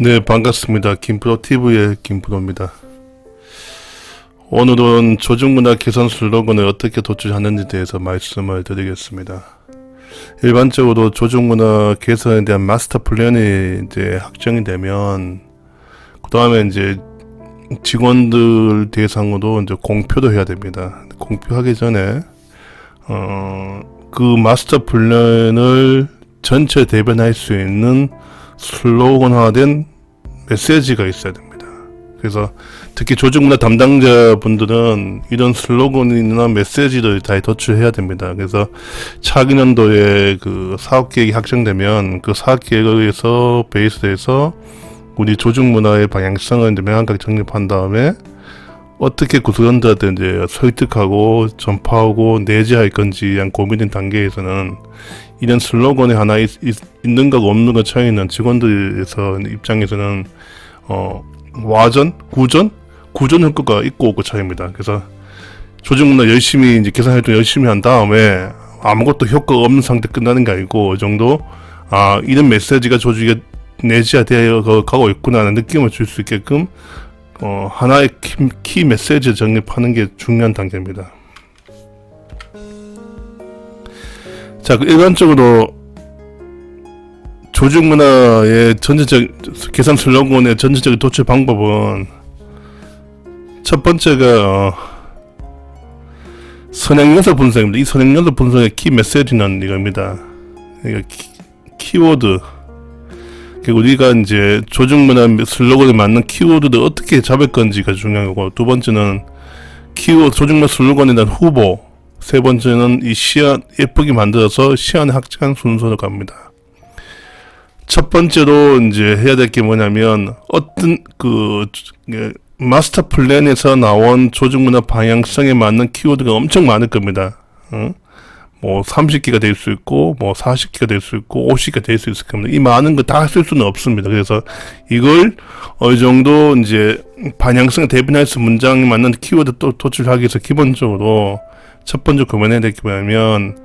네, 반갑습니다. 김프로TV의 김프로입니다. 오늘은 조직문화 개선 슬로건을 어떻게 도출하는지에 대해서 말씀을 드리겠습니다. 일반적으로 조직문화 개선에 대한 마스터 플랜이 이제 확정이 되면, 그 다음에 이제 직원들 대상으로 이제 공표도 해야 됩니다. 공표하기 전에, 그 마스터 플랜을 전체 대변할 수 있는 슬로건화된 메시지가 있어야 됩니다. 그래서 특히 조직문화 담당자분들은 이런 슬로건이나 메시지를 다 도출해야 됩니다. 그래서 차기 년도에 그 사업계획이 확정되면 그 사업계획에 의해서 베이스로 해서 우리 조직문화의 방향성을 이제 명확하게 정립한 다음에 어떻게 구성원들한테 이제 설득하고 전파하고 내재할 건지 한 고민된 단계에서는 이런 슬로건이 하나 있는가 없는가 차이는 직원들에서 입장에서는 와전, 구전 효과가 있고 없고 차이입니다. 그래서 조직문화 열심히 이제 개선 활동 열심히 한 다음에 아무것도 효과가 없는 상태 끝나는 게 아니고 이 정도 이런 메시지가 조직에 내재되어 가고 있구나라는 느낌을 줄 수 있게끔 하나의 키 메시지를 정립하는 게 중요한 단계입니다. 자, 일반적으로 조직문화의 전체적 개선 슬로건의 전체적인 도출 방법은 첫 번째가 선행요소 분석입니다. 이 선행요소 분석의 키 메시지는 이겁니다. 그러니까 키워드, 우리가 이제 조직문화 슬로건에 맞는 키워드를 어떻게 잡을 건지가 중요하고, 두 번째는 키워드 조직문화 슬로건에 대한 후보, 세 번째는 이 시안 예쁘게 만들어서 시안에 확정한 순서로 갑니다. 첫 번째로 이제 해야 될 게 뭐냐면 어떤 마스터 플랜에서 나온 조직문화 방향성에 맞는 키워드가 엄청 많을 겁니다. 뭐 30개가 될 수 있고 뭐 40개가 될 수 있고 50개가 될 수 있을 겁니다. 이 많은 거 다 쓸 수는 없습니다. 그래서 이걸 어느 정도 이제 방향성을 대변할 수 문장에 맞는 키워드 또 도출하기 위해서 기본적으로 첫 번째 고민해야 될 게 뭐냐면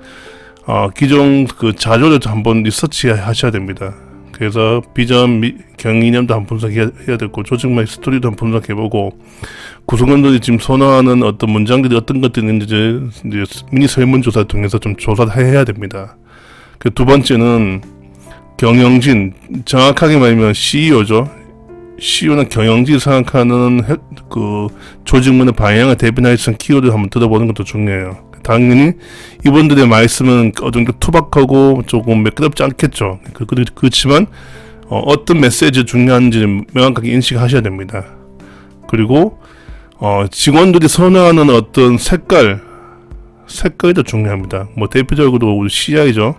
기존 그 자료를 한번 리서치 하셔야 됩니다. 그래서 비전 경이념도 한번 분석해야 되고 조직문화 스토리도 한번 분석해보고 구성원들이 지금 선호하는 어떤 문장들이 어떤 것들이 있는지 이제 미니 설문조사를 통해서 좀 조사를 해야 됩니다. 그 두 번째는 경영진, 정확하게 말하면 CEO죠. CEO는 경영진이 생각하는 그 조직문화 방향을 대변할 수 있는 키워드를 한번 들어보는 것도 중요해요. 당연히 이분들의 말씀은 어느 정도 투박하고 조금 매끄럽지 않겠죠. 그렇지만 어떤 메시지가 중요한지 명확하게 인식하셔야 됩니다. 그리고 직원들이 선호하는 어떤 색깔도 중요합니다. 뭐 대표적으로 우리 CI죠.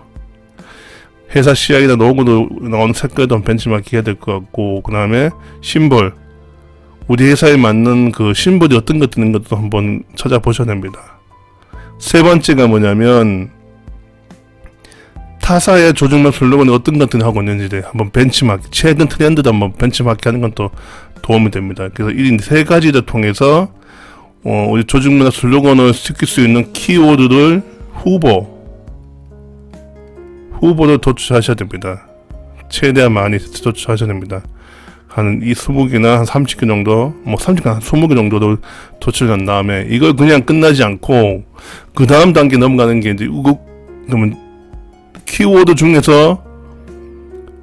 회사 CI나 로고도 나오는 색깔도 벤치마킹 해야 될 것 같고, 그 다음에 심볼, 우리 회사에 맞는 그 심볼이 어떤 것 있는 것도 한번 찾아보셔야 됩니다. 세 번째가 뭐냐면 타사의 조직문화 슬로건이 어떤 것들이 하고 있는지 한번 벤치마킹, 최근 트렌드도 한번 벤치마킹 하는 건 또 도움이 됩니다. 그래서 이 세 가지를 통해서 우리 조직문화 슬로건을 시킬 수 있는 키워드를 후보를 도출하셔야 됩니다. 최대한 많이 도출하셔야 됩니다. 한 20개나 한 30개 정도, 뭐 30개, 한 20개 정도를 도출한 다음에 이걸 그냥 끝나지 않고 그 다음 단계 넘어가는 게 이제 그러면 키워드 중에서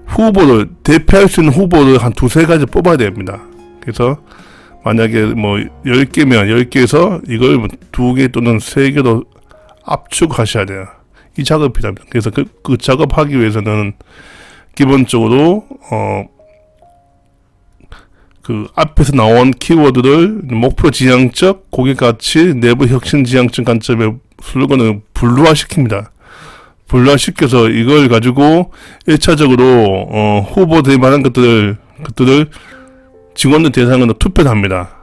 후보를 대표할 수 있는 후보를 한 두세 가지 뽑아야 됩니다. 그래서 만약에 뭐 10개면 10개에서 이걸 뭐 2개 또는 3개로 압축하셔야 돼요. 이 작업이 필요합니다. 그래서 그 작업하기 위해서는 기본적으로 그 앞에서 나온 키워드를 목표 지향적, 고객가치, 내부 혁신 지향적 관점의 슬로건을 분류화시킵니다. 분류화시켜서 이걸 가지고 1차적으로 후보될 만한 것들을 직원들 대상으로 투표를 합니다.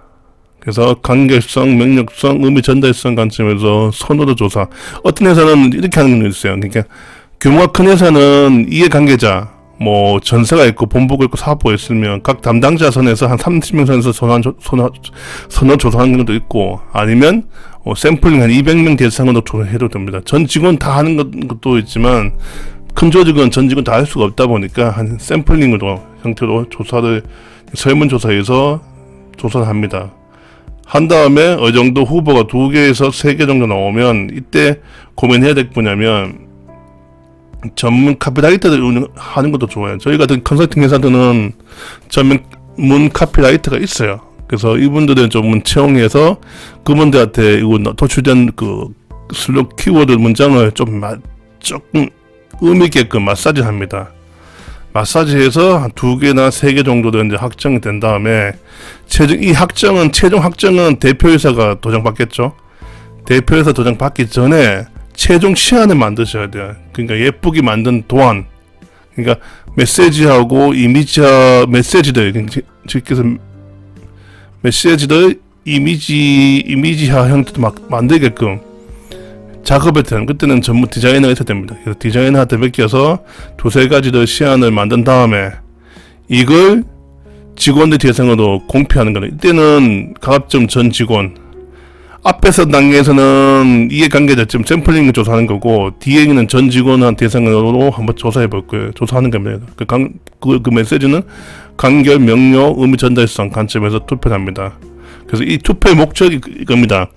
그래서 관계성, 명령성, 의미 전달성 관점에서 선호도 조사. 어떤 회사는 이렇게 하는 게 있어요. 그러니까 규모가 큰 회사는 이해관계자, 뭐 전세가 있고 본부가 있고 사업부가 있으면 각 담당자 선에서 한 30명 선에서 선호 조사하는 경우도 있고, 아니면 샘플링 한 200명 대상으로 조사해도 됩니다. 전 직원 다 하는 것도 있지만 큰 조직은 전 직원 다 할 수가 없다 보니까 한 샘플링으로 형태로 설문조사에서 조사를 합니다. 한 다음에 어느 정도 후보가 2개에서 3개 정도 나오면 이때 고민해야 될 게 뭐냐면 전문 카피라이터를 하는 것도 좋아요. 저희 같은 컨설팅 회사들은 전문 카피라이터가 있어요. 그래서 이분들은 좀 채용해서 그분들한테 도출된 그 슬로건 키워드 문장을 조금 의미있게끔 마사지 합니다. 마사지해서 한 2개나 3개 정도도 이제 확정이 된 다음에 최종 확정은 대표이사가 도장받겠죠. 대표이사 도장받기 전에 최종 시안을 만드셔야 돼요. 그러니까 예쁘게 만든 도안, 그러니까 메시지하고 메시지들, 즉께서 메시지들 이미지화 형태도 막 만들게끔 작업을 때 그때는 전문 디자이너가 있어야 됩니다. 그래서 디자이너한테 맡겨서 2-3가지 더 시안을 만든 다음에 이걸 직원들 대상으로 공표하는 거예요. 이때는 가급적 전 직원, 앞에서 단계에서는 이해관계자 지금 샘플링을 조사하는 거고, 뒤에는 전 직원한 대상으로 한번 조사해 볼 거예요. 조사하는 겁니다. 그 메시지는 간결, 명료, 의미 전달성 관점에서 투표를 합니다. 그래서 이 투표의 목적이 이겁니다.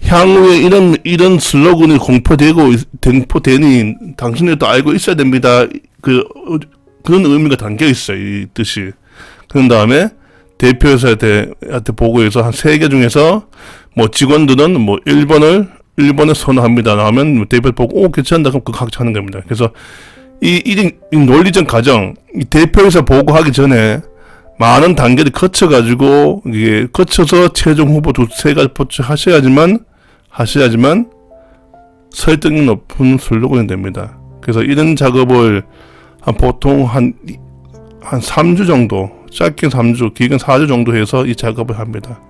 향후에 이런 슬로건이 공표되니 당신들도 알고 있어야 됩니다. 그런 의미가 담겨 있어요. 이 뜻이. 그런 다음에 대표이사한테 보고해서 한 3개 중에서 직원들은 1번을 선호합니다. 하면 대표 보고 괜찮다. 그럼 그거 하는 겁니다. 그래서 이 논리적 과정, 이 대표이사 보고하기 전에 많은 단계를 거쳐가지고 거쳐서 최종 후보 2-3가지 포착하셔야지만 설득력 높은 슬로건이 됩니다. 그래서 이런 작업을 보통 한 3주 정도, 짧게 3주, 길게는 4주 정도 해서 이 작업을 합니다.